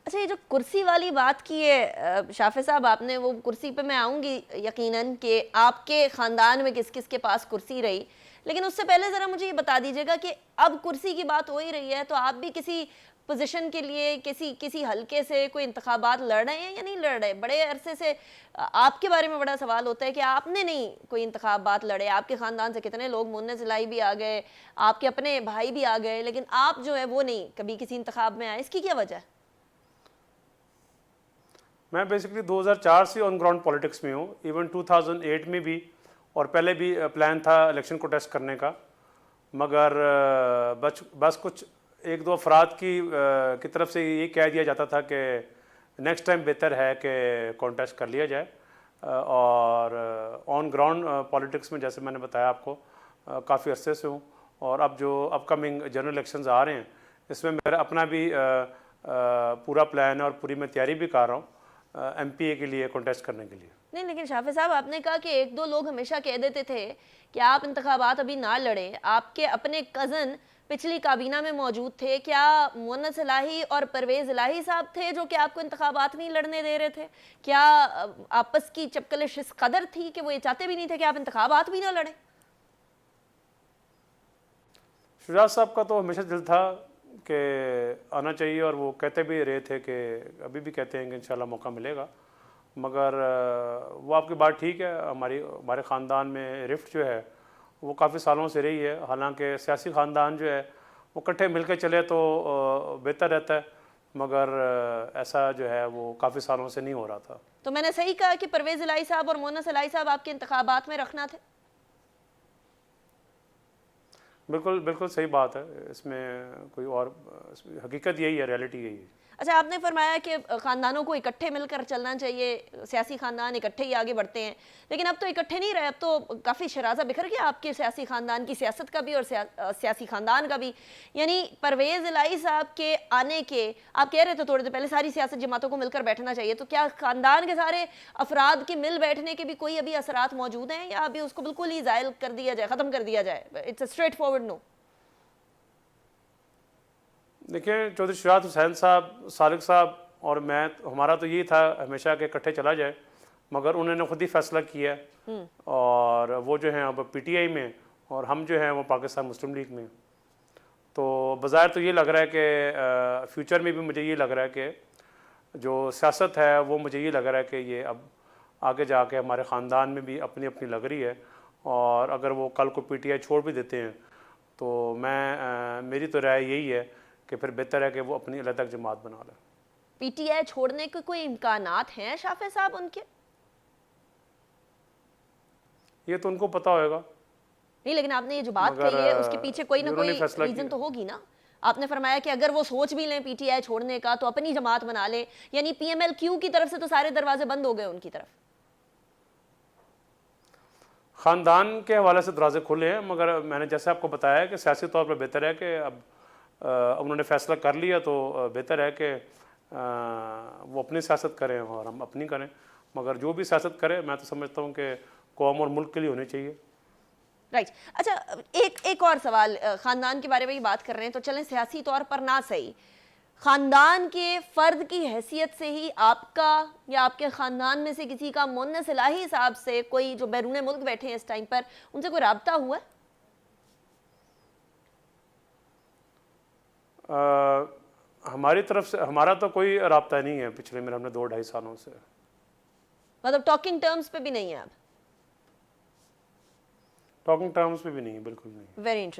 اچھا، یہ جو کرسی والی بات کی ہے شافع صاحب، آپ نے وہ کرسی پہ میں آؤں گی یقیناً کہ آپ کے خاندان میں کس کس کے پاس کرسی رہی، لیکن اس سے پہلے ذرا مجھے یہ بتا دیجیے گا کہ اب کرسی کی بات ہو ہی رہی ہے تو آپ بھی کسی پوزیشن کے لیے کسی حلقے سے کوئی انتخابات لڑ رہے ہیں یا نہیں لڑ رہے؟ بڑے عرصے سے آپ کے بارے میں بڑا سوال ہوتا ہے کہ آپ نے نہیں کوئی انتخابات لڑے، آپ کے خاندان سے کتنے لوگ مونس الہی بھی آ گئے، آپ کے اپنے بھائی بھی آ گئے، لیکن آپ جو ہے وہ نہیں کبھی کسی انتخاب میں آئے، اس کی کیا وجہ ہے؟ میں بیسکلی 2004 سے آن گراؤنڈ پالیٹکس میں ہوں، ایون 2008 میں بھی، اور پہلے بھی پلان تھا الیکشن کو ٹیسٹ کرنے کا، مگر بس کچھ ایک دو افراد کی طرف سے یہ کہہ دیا جاتا تھا کہ نیکسٹ ٹائم بہتر ہے کہ کانٹیسٹ کر لیا جائے، اور آن گراؤنڈ پالیٹکس میں جیسے میں نے بتایا آپ کو کافی عرصے سے ہوں، اور اب جو اپ کمنگ جنرل الیکشنز آ رہے ہیں اس میں میرا اپنا بھی پورا پلان ہے اور پوری میں تیاری بھی کر رہا ہوں ایم پی اے کے لیے کانٹیسٹ کرنے کے لیے۔ نہیں، لیکن شافع صاحب آپ نے کہا کہ ایک دو لوگ ہمیشہ کہہ دیتے تھے کہ آپ انتخابات ابھی نہ لڑیں، آپ کے اپنے کزن پچھلی کابینہ میں موجود تھے، کیا مونس الہی اور پرویز الہی صاحب تھے جو کہ آپ کو انتخابات نہیں لڑنے دے رہے تھے؟ کیا آپس کی چپکلش اس قدر تھی کہ وہ یہ چاہتے بھی نہیں تھے کہ آپ انتخابات بھی نہ لڑیں؟ شجاعت صاحب کا تو ہمیشہ دل تھا کہ آنا چاہیے، اور وہ کہتے بھی رہے تھے کہ ابھی بھی کہتے ہیں کہ انشاءاللہ موقع ملے گا، مگر وہ آپ کی بات ٹھیک ہے، ہمارے خاندان میں رفٹ جو ہے وہ کافی سالوں سے رہی ہے، حالانکہ سیاسی خاندان جو ہے وہ اکٹھے مل کے چلے تو بہتر رہتا ہے، مگر ایسا جو ہے وہ کافی سالوں سے نہیں ہو رہا تھا۔ تو میں نے صحیح کہا کہ پرویز الہی صاحب اور مونس الہی صاحب آپ کے انتخابات میں رکھنا تھے؟ بالکل بالکل صحیح بات ہے، اس میں کوئی اور حقیقت یہی ہے، ریئلٹی یہی ہے۔ اچھا، آپ نے فرمایا کہ خاندانوں کو اکٹھے مل کر چلنا چاہیے، سیاسی خاندان اکٹھے ہی آگے بڑھتے ہیں، لیکن اب تو اکٹھے نہیں رہے، اب تو کافی شرازہ بکھر گیا آپ کے سیاسی خاندان کی سیاست کا بھی اور سیاسی خاندان کا بھی، یعنی پرویز الہی صاحب کے آنے کے آپ کہہ رہے تھے تھوڑے دیر پہلے ساری سیاست جماعتوں کو مل کر بیٹھنا چاہیے، تو کیا خاندان کے سارے افراد کے مل بیٹھنے کے بھی کوئی ابھی اثرات موجود ہیں یا ابھی اس کو بالکل ہی زائل کر دیا جائے، ختم کر دیا جائے؟ اٹس اے اسٹریٹ فارورڈ نو۔ دیکھیں، چودھری شجاعت حسین صاحب، سالک صاحب اور میں، ہمارا تو یہی تھا ہمیشہ کہ اکٹھے چلا جائے، مگر انہوں نے خود ہی فیصلہ کیا ہے، اور وہ جو ہیں اب پی ٹی آئی میں، اور ہم جو ہیں وہ پاکستان مسلم لیگ میں، تو بظاہر تو یہ لگ رہا ہے کہ فیوچر میں بھی مجھے یہ لگ رہا ہے کہ جو سیاست ہے وہ مجھے یہ لگ رہا ہے کہ یہ اب آگے جا کے ہمارے خاندان میں بھی اپنی اپنی لگ رہی ہے، اور اگر وہ کل کو پی ٹی آئی چھوڑ بھی دیتے ہیں تو میری تو رائے یہی ہے کہ پھر بہتر ہے کہ وہ اپنی الگ جماعت بنا لیں۔ پی ٹی آئی چھوڑنے کے کوئی امکانات ہیں شافع صاحب ان کے؟ یہ تو ان کو پتہ ہوئے گا، نہیں، لیکن آپ نے یہ جو بات مگر کہی ہے اس کے پیچھے کوئی نہ انہوں نے کوئی فیصلہ ریزن کیا۔ تو ہوگی نا۔ آپ نے فرمایا کہ اگر وہ سوچ بھی لیں پی ٹی آئی چھوڑنے کا تو اپنی جماعت بنا لیں، یعنی پی ایم ایل کیو کی طرف سے تو سارے دروازے بند ہو گئے ان کی طرف۔ خاندان کے حوالے سے دروازے کھلے ہیں، مگر میں نے جیسے آپ کو بتایا کہ سیاسی طور پر بہتر ہے کہ اب انہوں نے فیصلہ کر لیا تو بہتر ہے کہ وہ اپنی سیاست کریں اور ہم اپنی کریں، مگر جو بھی سیاست کرے میں تو سمجھتا ہوں کہ قوم اور ملک کے لیے ہونی چاہیے۔ رائٹ، اچھا ایک اور سوال، خاندان کے بارے میں ہی بات کر رہے ہیں تو چلیں سیاسی طور پر نہ صحیح، خاندان کے فرد کی حیثیت سے ہی آپ کا یا آپ کے خاندان میں سے کسی کا مونس الہی صاحب سے کوئی جو بیرون ملک بیٹھے ہیں اس ٹائم پر، ان سے کوئی رابطہ ہوا ہے؟ ہماری طرف سے ہمارا تو کوئی رابطہ نہیں ہے پچھلے ہم نے 2-2.5 سالوں سے۔ مطلب ٹاکنگ ٹرمز پہ بھی نہیں ہے آپ؟ ٹاکنگ ٹرمز پہ بھی نہیں، بالکل نہیں۔ Very interesting.